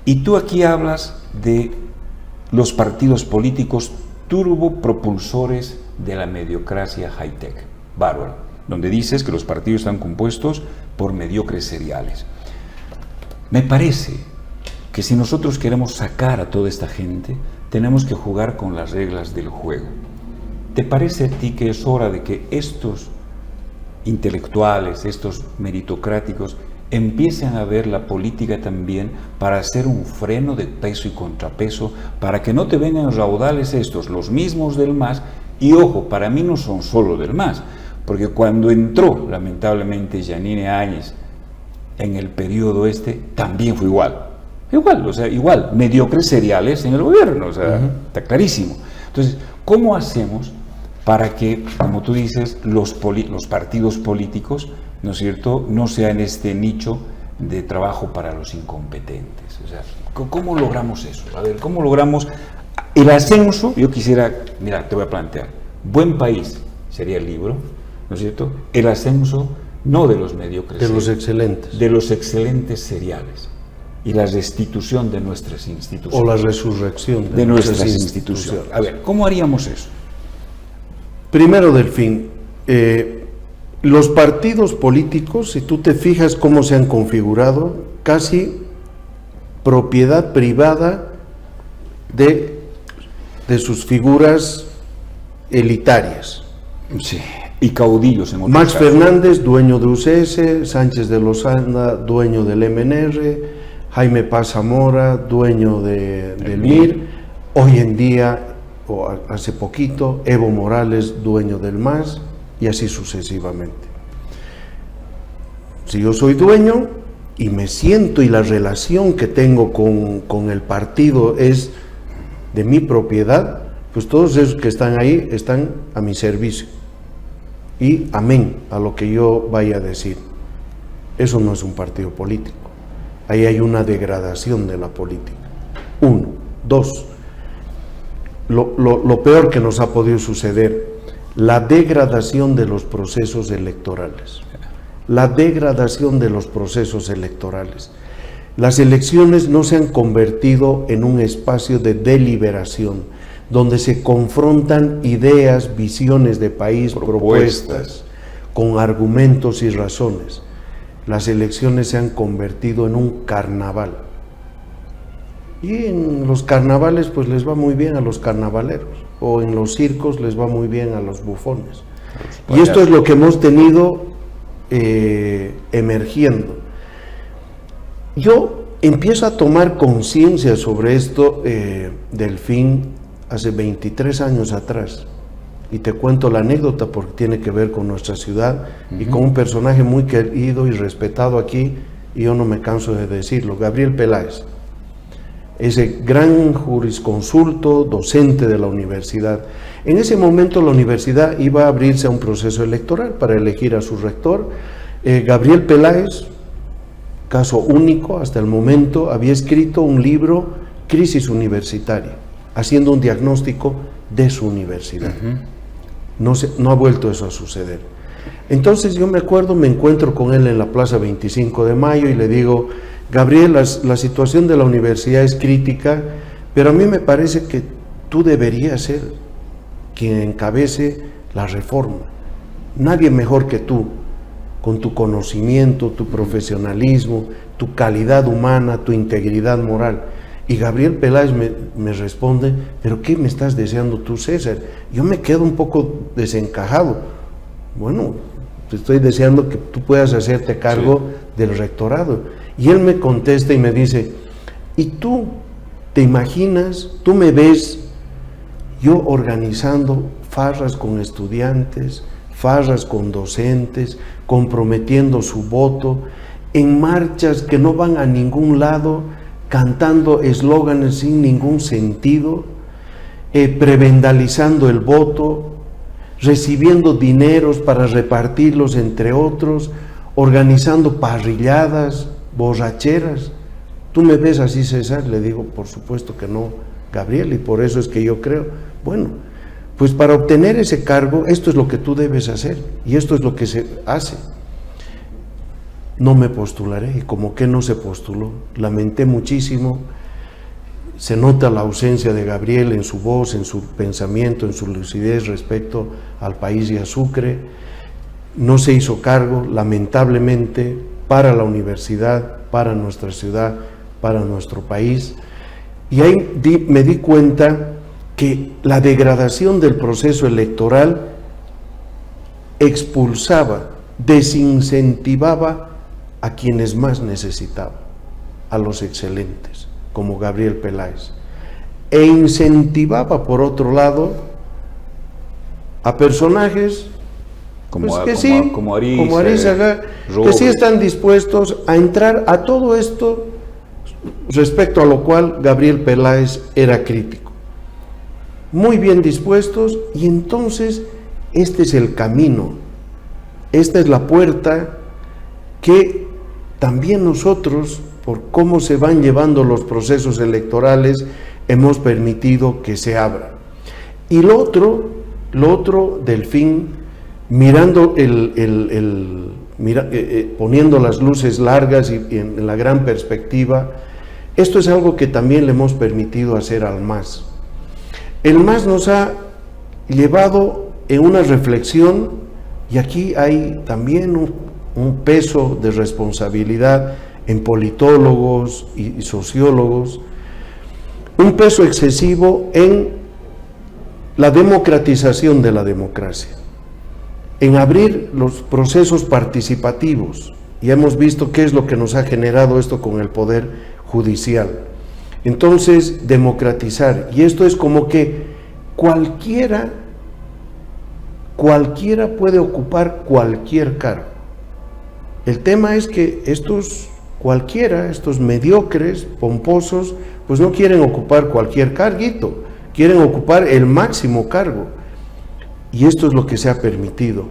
Y tú aquí hablas de los partidos políticos turbopropulsores de la mediocracia high-tech, bárbaro, donde dices que los partidos están compuestos por mediocres seriales. Me parece que si nosotros queremos sacar a toda esta gente, tenemos que jugar con las reglas del juego. ¿Te parece a ti que es hora de que estos intelectuales, estos meritocráticos, empiecen a ver la política también para hacer un freno de peso y contrapeso, para que no te vengan raudales estos, los mismos del MAS? Y ojo, para mí no son solo del MAS, porque cuando entró lamentablemente Jeanine Áñez en el periodo también fue igual, mediocres seriales en el gobierno, o sea, está clarísimo. Entonces, ¿cómo hacemos para que, como tú dices, los partidos políticos, ¿no es cierto?, no sean este nicho de trabajo para los incompetentes? O sea, ¿cómo logramos eso? A ver, ¿cómo logramos el ascenso? Yo quisiera, mira, te voy a plantear, Buen País sería el libro, ¿no es cierto? El ascenso no de los mediocres, de los excelentes. De los excelentes seriales. Y la restitución de nuestras instituciones. O la resurrección de nuestras instituciones. A ver, ¿cómo haríamos eso? Primero, Delfín, los partidos políticos, si tú te fijas cómo se han configurado, casi propiedad privada de sus figuras elitarias. Sí, y caudillos en otros Max casos. Fernández, dueño de UCS, Sánchez de Lozada, dueño del MNR, Jaime Paz Zamora, dueño del MIR, hoy en día, o hace poquito, Evo Morales, dueño del MAS, y así sucesivamente. Si yo soy dueño y me siento y la relación que tengo con el partido es de mi propiedad, pues todos esos que están ahí están a mi servicio. Y amén a lo que yo vaya a decir. Eso no es un partido político. Ahí hay una degradación de la política. 1. 2. Lo peor que nos ha podido suceder, la degradación de los procesos electorales. La degradación de los procesos electorales. Las elecciones no se han convertido en un espacio de deliberación, donde se confrontan ideas, visiones de país, propuestas, con argumentos y razones. Las elecciones se han convertido en un carnaval. Y en los carnavales pues les va muy bien a los carnavaleros, o en los circos les va muy bien a los bufones. Y esto es lo que hemos tenido emergiendo. Yo empiezo a tomar conciencia sobre esto, Delfín, hace 23 años atrás. Y te cuento la anécdota porque tiene que ver con nuestra ciudad y con un personaje muy querido y respetado aquí, y yo no me canso de decirlo, Gabriel Peláez. Ese gran jurisconsulto, docente de la universidad. En ese momento la universidad iba a abrirse a un proceso electoral para elegir a su rector. Gabriel Peláez, caso único hasta el momento, había escrito un libro, Crisis Universitaria, haciendo un diagnóstico de su universidad. No ha vuelto eso a suceder. Entonces yo me acuerdo, me encuentro con él en la Plaza 25 de Mayo y le digo, Gabriel, la situación de la universidad es crítica, pero a mí me parece que tú deberías ser quien encabece la reforma. Nadie mejor que tú, con tu conocimiento, tu profesionalismo, tu calidad humana, tu integridad moral. Y Gabriel Peláez me responde, ¿pero qué me estás deseando tú, César? Yo me quedo un poco desencajado. Bueno, te estoy deseando que tú puedas hacerte cargo del rectorado. Y él me contesta y me dice, ¿y tú te imaginas, tú me ves yo organizando farras con estudiantes, farras con docentes, comprometiendo su voto, en marchas que no van a ningún lado, cantando eslóganes sin ningún sentido, prebendalizando el voto, recibiendo dineros para repartirlos entre otros, organizando parrilladas, borracheras? ¿Tú me ves así, César? Le digo, por supuesto que no, Gabriel, y por eso es que yo creo, bueno, pues para obtener ese cargo, esto es lo que tú debes hacer, y esto es lo que se hace. no me postularé. Y como que no se postuló, lamenté muchísimo. Se nota la ausencia de Gabriel en su voz, en su pensamiento, en su lucidez respecto al país y a Sucre. No se hizo cargo, lamentablemente, para la universidad, para nuestra ciudad, para nuestro país. Y ahí me di cuenta que la degradación del proceso electoral expulsaba, desincentivaba a quienes más necesitaban, a los excelentes, como Gabriel Peláez, e incentivaba, por otro lado, a personajes como Arizaga, que sí están dispuestos a entrar a todo esto, respecto a lo cual Gabriel Peláez era crítico. Muy bien dispuestos, y entonces este es el camino, esta es la puerta que también nosotros, por cómo se van llevando los procesos electorales, hemos permitido que se abra. Y lo otro, Delfín, mirando poniendo las luces largas y en la gran perspectiva, esto es algo que también le hemos permitido hacer al MAS. El MAS nos ha llevado en una reflexión, y aquí hay también un peso de responsabilidad en politólogos y sociólogos, un peso excesivo en la democratización de la democracia, en abrir los procesos participativos, y hemos visto qué es lo que nos ha generado esto con el Poder Judicial. Entonces, democratizar, y esto es como que cualquiera puede ocupar cualquier cargo. El tema es que estos mediocres, pomposos, pues no quieren ocupar cualquier carguito, quieren ocupar el máximo cargo. Y esto es lo que se ha permitido.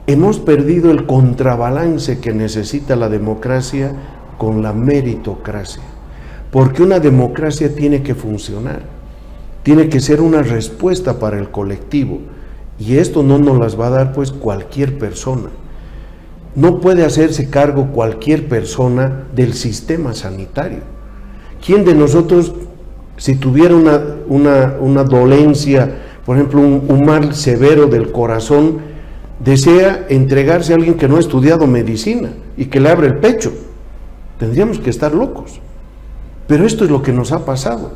Hemos perdido el contrabalance que necesita la democracia con la meritocracia, porque una democracia tiene que funcionar, tiene que ser una respuesta para el colectivo, y esto no nos las va a dar pues cualquier persona. No puede hacerse cargo cualquier persona del sistema sanitario. ¿Quién de nosotros, si tuviera una dolencia, por ejemplo un mal severo del corazón, desea entregarse a alguien que no ha estudiado medicina y que le abre el pecho? Tendríamos que estar locos. Pero esto es lo que nos ha pasado.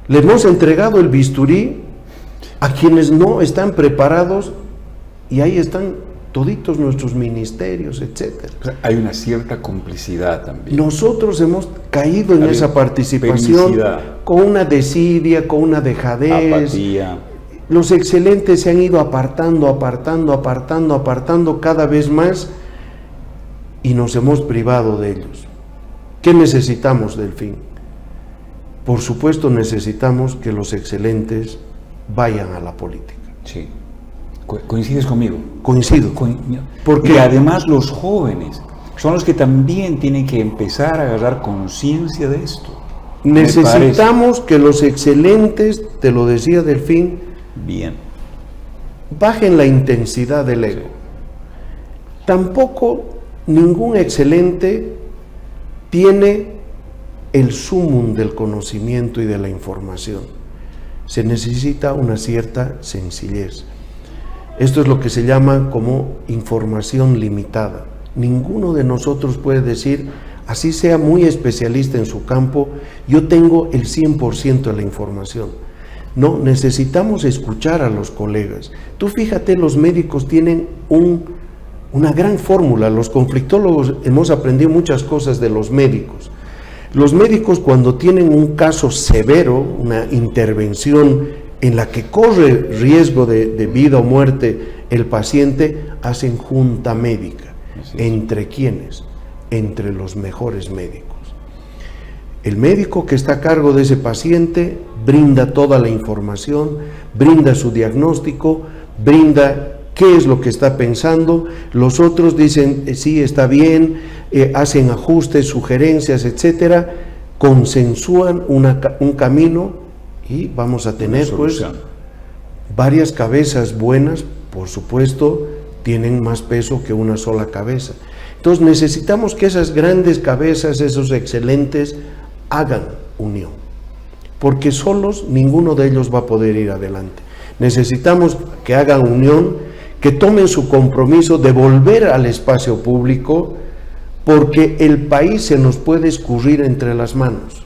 Le hemos entregado el bisturí a quienes no están preparados, y ahí están toditos nuestros ministerios, etcétera. O sea, hay una cierta complicidad también. Nosotros hemos caído en esa participación con una desidia, con una dejadez. Apatía. Los excelentes se han ido apartando cada vez más, y nos hemos privado de ellos. ¿Qué necesitamos, Delfín? Por supuesto necesitamos que los excelentes vayan a la política. Sí. ¿Coincides conmigo? Coincido. Porque y además los jóvenes son los que también tienen que empezar a agarrar conciencia de esto. Necesitamos que los excelentes, te lo decía Delfín, bien, bajen la intensidad del ego. Tampoco ningún excelente tiene el sumum del conocimiento y de la información. Se necesita una cierta sencillez. Esto es lo que se llama como información limitada. Ninguno de nosotros puede decir, así sea muy especialista en su campo, yo tengo el 100% de la información. No, necesitamos escuchar a los colegas. Tú fíjate, los médicos tienen una gran fórmula. Los conflictólogos hemos aprendido muchas cosas de los médicos. Los médicos, cuando tienen un caso severo, una intervención en la que corre riesgo de vida o muerte el paciente, hacen junta médica. ¿Entre quiénes? Entre los mejores médicos. El médico que está a cargo de ese paciente brinda toda la información, brinda su diagnóstico, brinda qué es lo que está pensando. Los otros dicen, sí, está bien, hacen ajustes, sugerencias, etcétera, consensúan un camino, y vamos a tener pues varias cabezas buenas. Por supuesto, tienen más peso que una sola cabeza. Entonces necesitamos que esas grandes cabezas, esos excelentes, hagan unión, porque solos ninguno de ellos va a poder ir adelante. Necesitamos que hagan unión, que tomen su compromiso de volver al espacio público, porque el país se nos puede escurrir entre las manos.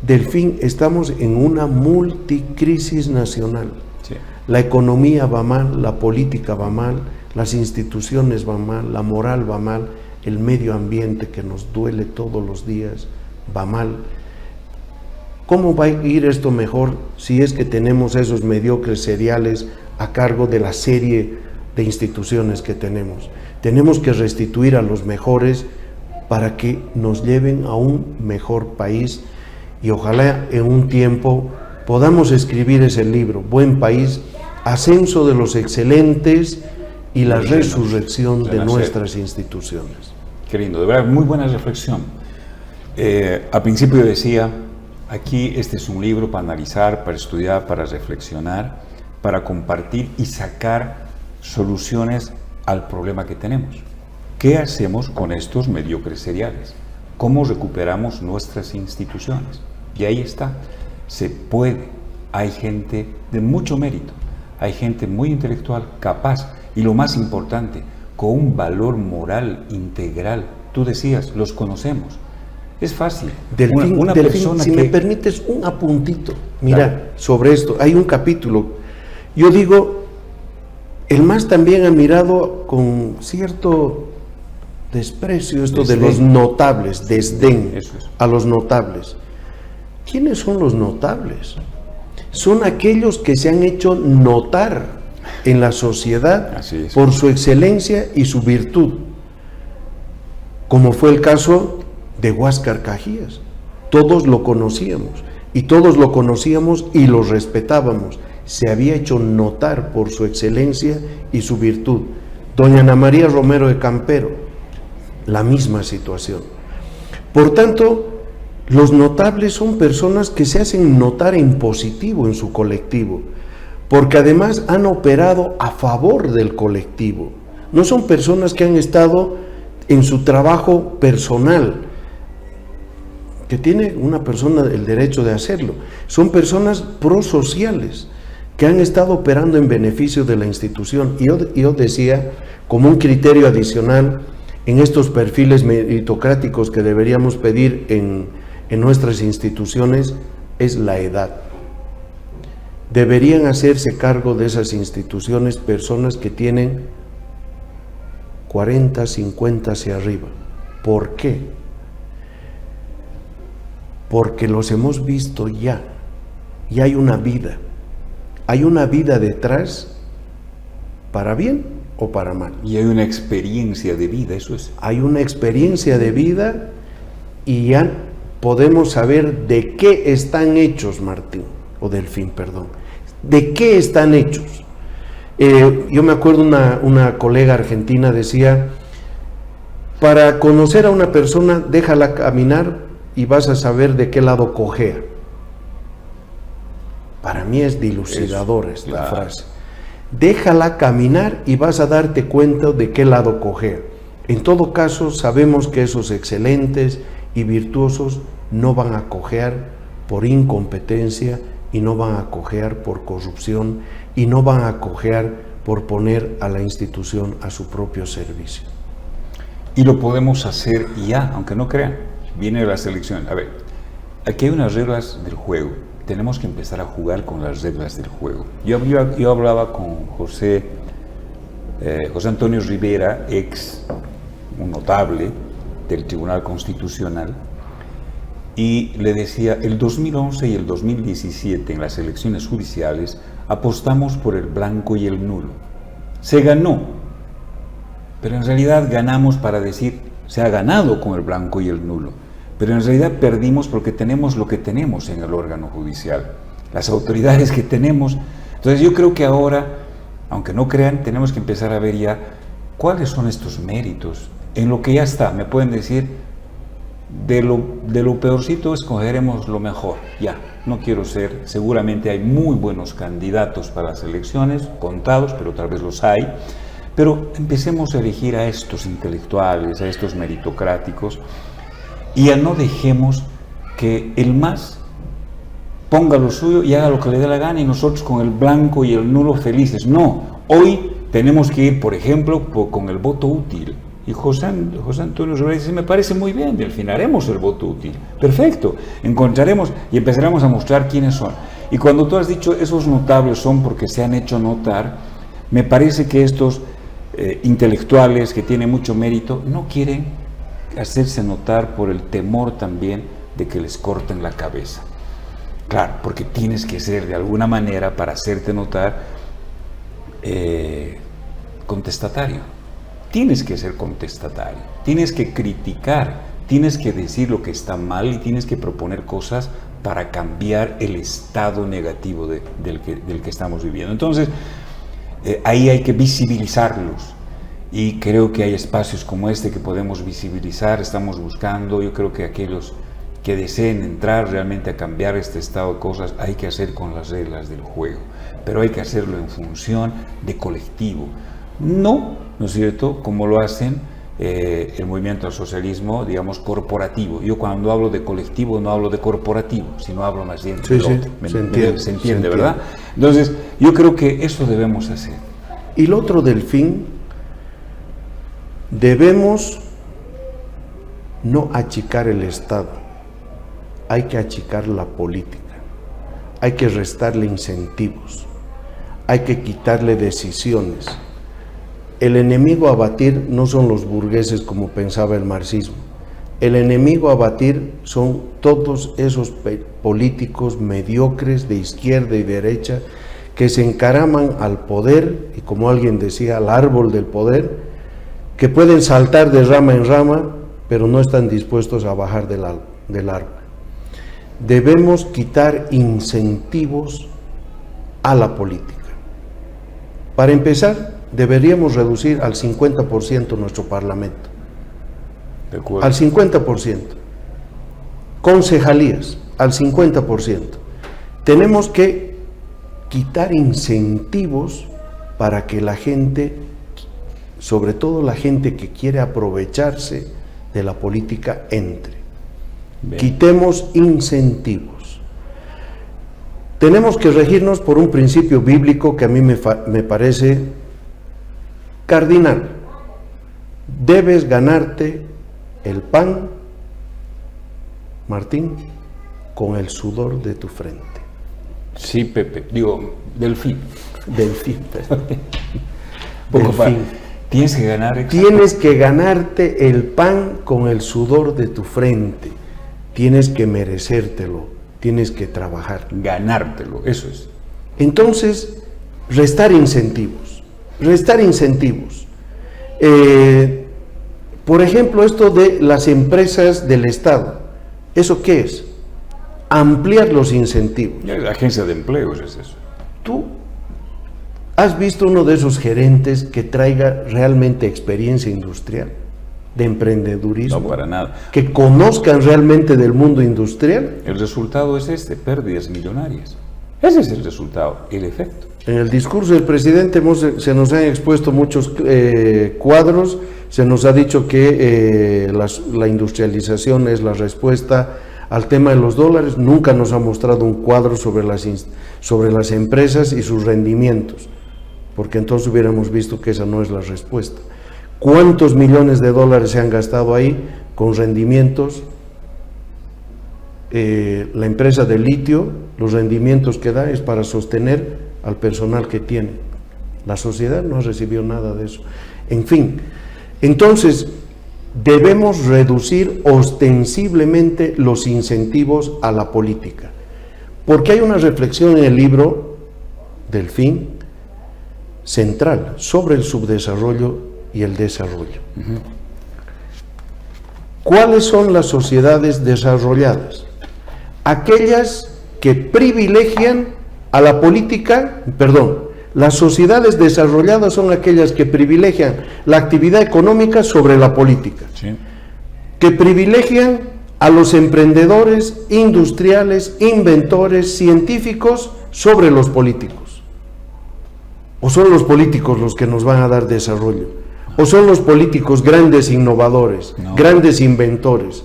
Delfín, estamos en una multicrisis nacional. Sí. La economía va mal, la política va mal, las instituciones van mal, la moral va mal, el medio ambiente que nos duele todos los días va mal. ¿Cómo va a ir esto mejor si es que tenemos esos mediocres seriales a cargo de la serie de instituciones que tenemos? Tenemos que restituir a los mejores para que nos lleven a un mejor país, y ojalá en un tiempo podamos escribir ese libro, Buen País, Ascenso de los Excelentes y la resurrección de nuestras instituciones. Qué lindo, de verdad, muy buena reflexión. Al principio decía, aquí este es un libro para analizar, para estudiar, para reflexionar, para compartir y sacar soluciones al problema que tenemos. ¿Qué hacemos con estos mediocres seriales? ¿Cómo recuperamos nuestras instituciones? Y ahí está, se puede. Hay gente de mucho mérito, hay gente muy intelectual, capaz, y lo más importante, con un valor moral integral. Tú decías, los conocemos. Es fácil. Delfín, si me permites un apuntito, mira, sobre esto, hay un capítulo. Yo digo, el MAS también ha mirado con cierto desprecio esto de los notables, desdén a los notables. ¿Quiénes son los notables? Son aquellos que se han hecho notar en la sociedad por su excelencia y su virtud, como fue el caso de Huáscar Cajías. Todos lo conocíamos y lo respetábamos. Se había hecho notar por su excelencia y su virtud. Doña Ana María Romero de Campero, la misma situación. Por tanto, los notables son personas que se hacen notar en positivo en su colectivo, porque además han operado a favor del colectivo. No son personas que han estado en su trabajo personal, que tiene una persona el derecho de hacerlo. Son personas prosociales que han estado operando en beneficio de la institución. Y yo decía, como un criterio adicional en estos perfiles meritocráticos que deberíamos pedir en nuestras instituciones, es la edad. Deberían hacerse cargo de esas instituciones personas que tienen 40, 50 hacia arriba. ¿Por qué? Porque los hemos visto ya, y hay una vida detrás, para bien o para mal. Y hay una experiencia de vida, eso es. Hay una experiencia de vida y ya podemos saber de qué están hechos, Martín, o Delfín, perdón. ¿De qué están hechos? Yo me acuerdo una colega argentina decía, para conocer a una persona, déjala caminar y vas a saber de qué lado cojea. Para mí es dilucidadora esta frase. Déjala caminar y vas a darte cuenta de qué lado cojea. En todo caso, sabemos que esos excelentes y virtuosos no van a cojear por incompetencia, y no van a cojear por corrupción, y no van a cojear por poner a la institución a su propio servicio. Y lo podemos hacer ya, aunque no crean. Viene la selección. A ver, aquí hay unas reglas del juego. Tenemos que empezar a jugar con las reglas del juego. Yo hablaba con José Antonio Rivera, un notable del Tribunal Constitucional, y le decía, el 2011 y el 2017 en las elecciones judiciales apostamos por el blanco y el nulo. Se ganó, pero en realidad ganamos para decir, se ha ganado con el blanco y el nulo, pero en realidad perdimos porque tenemos lo que tenemos en el órgano judicial, las autoridades que tenemos. Entonces yo creo que ahora, aunque no crean, tenemos que empezar a ver ya cuáles son estos méritos, en lo que ya está. Me pueden decir, de lo peorcito escogeremos lo mejor. Ya, no quiero ser, seguramente hay muy buenos candidatos para las elecciones, contados, pero tal vez los hay, Pero empecemos a elegir a estos intelectuales, a estos meritocráticos, y no dejemos que el más ponga lo suyo y haga lo que le dé la gana y nosotros con el blanco y el nulo felices. No, hoy tenemos que ir, por ejemplo, con el voto útil. Y José Antonio Rivera dice, me parece muy bien, haremos el voto útil. Perfecto, encontraremos y empezaremos a mostrar quiénes son. Y cuando tú has dicho esos notables son porque se han hecho notar, me parece que estos intelectuales que tienen mucho mérito no quieren hacerse notar por el temor también de que les corten la cabeza. Claro, porque tienes que ser de alguna manera, para hacerte notar, contestatario. Tienes que ser contestatario, tienes que criticar, tienes que decir lo que está mal y tienes que proponer cosas para cambiar el estado negativo del que estamos viviendo. Entonces, ahí hay que visibilizarlos. Y creo que hay espacios como este que podemos visibilizar, estamos buscando. Yo creo que aquellos que deseen entrar realmente a cambiar este estado de cosas, hay que hacer con las reglas del juego, pero hay que hacerlo en función de colectivo, ¿no es cierto?, como lo hacen el movimiento al socialismo, digamos, corporativo. Yo cuando hablo de colectivo no hablo de corporativo, sino hablo más bien de otro. Se entiende, ¿verdad? Entonces, yo creo que eso debemos hacer. Y lo otro del fin, debemos no achicar el Estado, hay que achicar la política, hay que restarle incentivos, hay que quitarle decisiones. El enemigo a batir no son los burgueses como pensaba el marxismo, el enemigo a batir son todos esos políticos mediocres de izquierda y derecha que se encaraman al poder y, como alguien decía, al árbol del poder, que pueden saltar de rama en rama, pero no están dispuestos a bajar del árbol. Debemos quitar incentivos a la política. Para empezar, deberíamos reducir al 50% nuestro parlamento. De acuerdo. Al 50%. Concejalías, al 50%. Tenemos que quitar incentivos para que la gente, sobre todo la gente que quiere aprovecharse de la política, entre. Bien. Quitemos incentivos. Tenemos que regirnos por un principio bíblico que a mí me parece cardinal. Debes ganarte el pan, Martín, con el sudor de tu frente. Sí, Pepe, digo, Delfín. Delfín. Tienes que ganar. Tienes que ganarte el pan con el sudor de tu frente. Tienes que merecértelo, tienes que trabajar. Ganártelo, eso es. Entonces, restar incentivos. Por ejemplo, esto de las empresas del Estado, ¿eso qué es? Ampliar los incentivos. La agencia de empleos es eso. ¿Tú has visto uno de esos gerentes que traiga realmente experiencia industrial, de emprendedurismo? No, para nada. Que conozcan realmente del mundo industrial. El resultado es pérdidas millonarias. Ese es el resultado, el efecto. En el discurso del presidente se nos han expuesto muchos cuadros, se nos ha dicho que la industrialización es la respuesta al tema de los dólares. Nunca nos ha mostrado un cuadro sobre las empresas y sus rendimientos, porque entonces hubiéramos visto que esa no es la respuesta. ¿Cuántos millones de dólares se han gastado ahí con rendimientos? La empresa de litio, los rendimientos que da es para sostener al personal que tiene. La sociedad no recibió nada de eso. En fin, entonces debemos reducir ostensiblemente los incentivos a la política, porque hay una reflexión en el libro del fin central sobre el subdesarrollo y el desarrollo. ¿Cuáles son las sociedades desarrolladas? Aquellas que privilegian a la política, las sociedades desarrolladas son aquellas que privilegian la actividad económica sobre la política, sí, que privilegian a los emprendedores, industriales, inventores, científicos sobre los políticos. ¿O son los políticos los que nos van a dar desarrollo? ¿O son los políticos grandes innovadores, grandes inventores?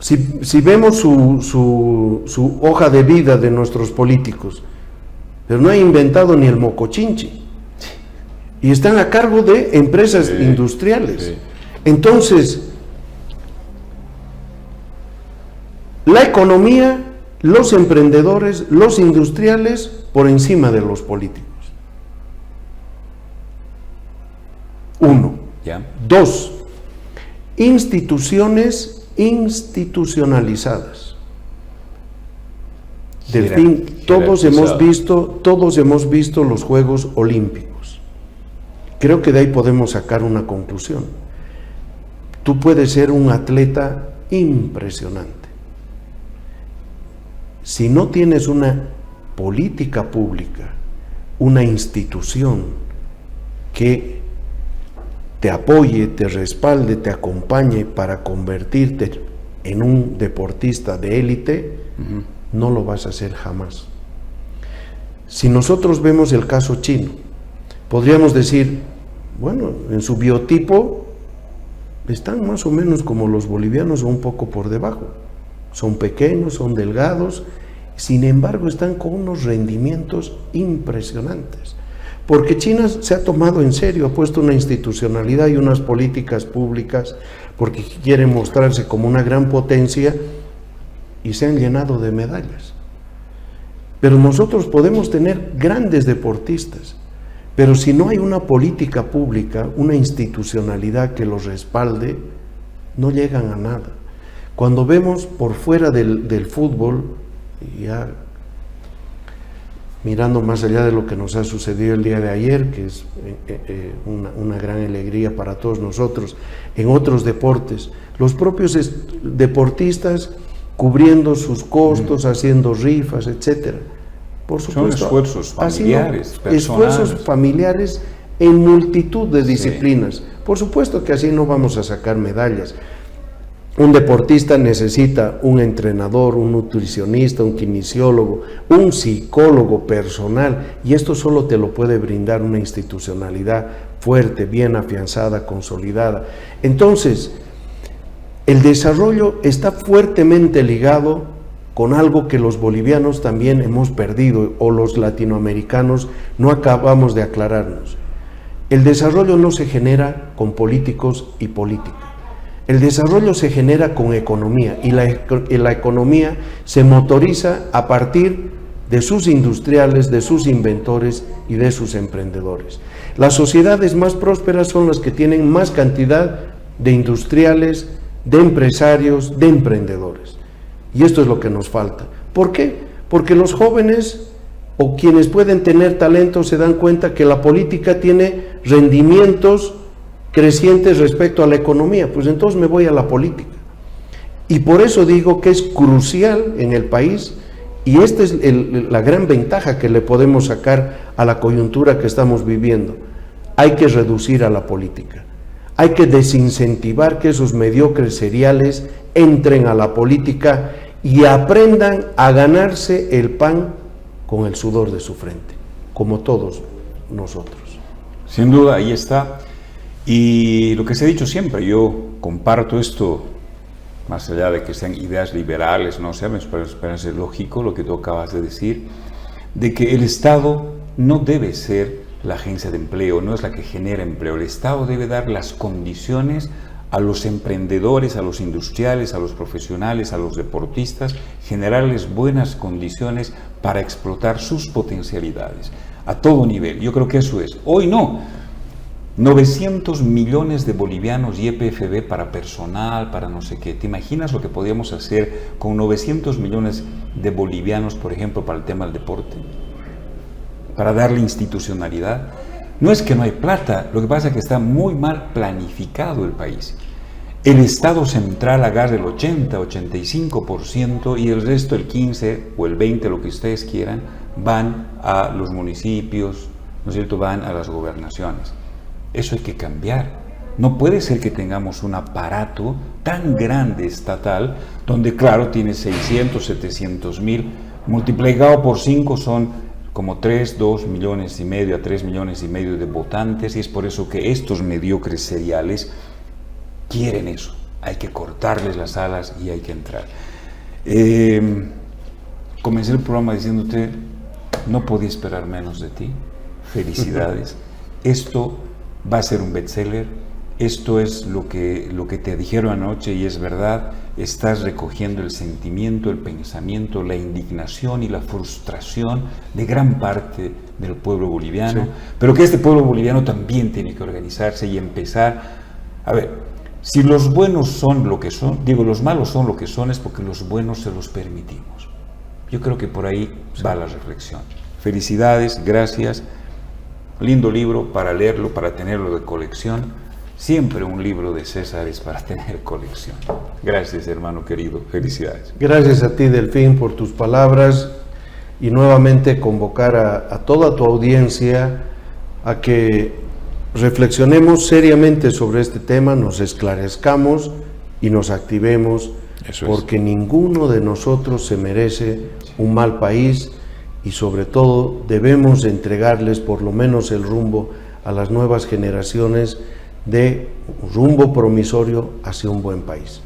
Si vemos su hoja de vida de nuestros políticos, pero no ha inventado ni el mocochinchi. Y están a cargo de empresas industriales. Sí. Entonces, la economía, los emprendedores, los industriales, por encima de los políticos. 1. ¿Ya? 2. Instituciones institucionalizadas. Delfín, todos hemos visto los Juegos Olímpicos. Creo que de ahí podemos sacar una conclusión. Tú puedes ser un atleta impresionante. Si no tienes una política pública, una institución que te apoye, te respalde, te acompañe para convertirte en un deportista de élite, no lo vas a hacer jamás. Si nosotros vemos el caso chino, podríamos decir, bueno, en su biotipo están más o menos como los bolivianos o un poco por debajo. Son pequeños, son delgados, sin embargo están con unos rendimientos impresionantes. Porque China se ha tomado en serio, ha puesto una institucionalidad y unas políticas públicas, porque quiere mostrarse como una gran potencia y se han llenado de medallas. Pero nosotros podemos tener grandes deportistas, pero si no hay una política pública, una institucionalidad que los respalde, no llegan a nada. Cuando vemos por fuera del fútbol, ya mirando más allá de lo que nos ha sucedido el día de ayer, que es una gran alegría para todos nosotros, en otros deportes, los propios deportistas cubriendo sus costos, haciendo rifas, etcétera. Por supuesto, son esfuerzos familiares, esfuerzos familiares en multitud de disciplinas. Sí. Por supuesto que así no vamos a sacar medallas. Un deportista necesita un entrenador, un nutricionista, un kinesiólogo, un psicólogo personal, y esto solo te lo puede brindar una institucionalidad fuerte, bien afianzada, consolidada. Entonces, el desarrollo está fuertemente ligado con algo que los bolivianos también hemos perdido, o los latinoamericanos no acabamos de aclararnos. El desarrollo no se genera con políticos y política. El desarrollo se genera con economía, y la economía se motoriza a partir de sus industriales, de sus inventores y de sus emprendedores. Las sociedades más prósperas son las que tienen más cantidad de industriales, de empresarios, de emprendedores. Y esto es lo que nos falta. ¿Por qué? Porque los jóvenes o quienes pueden tener talento se dan cuenta que la política tiene rendimientos crecientes respecto a la economía, pues entonces me voy a la política. Y por eso digo que es crucial en el país, y esta es la gran ventaja que le podemos sacar a la coyuntura que estamos viviendo. Hay que reducir a la política, hay que desincentivar que esos mediocres seriales entren a la política y aprendan a ganarse el pan con el sudor de su frente, como todos nosotros. Sin duda, ahí está. Y lo que se ha dicho siempre, yo comparto esto, más allá de que sean ideas liberales, no sé, me parece lógico lo que tú acabas de decir, de que el Estado no debe ser la agencia de empleo, no es la que genera empleo. El Estado debe dar las condiciones a los emprendedores, a los industriales, a los profesionales, a los deportistas, generarles buenas condiciones para explotar sus potencialidades a todo nivel. Yo creo que eso es. Hoy no. 900 millones de bolivianos y EPFB para personal, para no sé qué. ¿Te imaginas lo que podríamos hacer con 900 millones de bolivianos, por ejemplo, para el tema del deporte? Para darle institucionalidad. No es que no hay plata, lo que pasa es que está muy mal planificado el país. El Estado central agarra el 80-85% y el resto, el 15 o el 20%, lo que ustedes quieran, van a los municipios, ¿no es cierto?, van a las gobernaciones. Eso hay que cambiar. No puede ser que tengamos un aparato tan grande estatal, donde claro, tiene 600, 700 mil, multiplicado por 5 son como 2 millones y medio a 3 millones y medio de votantes, y es por eso que estos mediocres seriales quieren eso. Hay que cortarles las alas y hay que entrar. Comencé el programa diciéndote, no podía esperar menos de ti. Felicidades. Esto va a ser un bestseller. Esto es lo que te dijeron anoche y es verdad. Estás recogiendo el sentimiento, el pensamiento, la indignación y la frustración de gran parte del pueblo boliviano, sí. Pero que este pueblo boliviano también tiene que organizarse y empezar. A ver, si los buenos son lo que son, digo, los malos son lo que son, es porque los buenos se los permitimos. Yo creo que por ahí va la reflexión. Felicidades, gracias. Lindo libro para leerlo, para tenerlo de colección. Siempre un libro de César es para tener colección. Gracias, hermano querido. Felicidades. Gracias a ti, Delfín, por tus palabras y nuevamente convocar a toda tu audiencia a que reflexionemos seriamente sobre este tema, nos esclarezcamos y nos activemos, porque ninguno de nosotros se merece un mal país y sobre todo debemos entregarles por lo menos el rumbo a las nuevas generaciones de un rumbo promisorio hacia un buen país.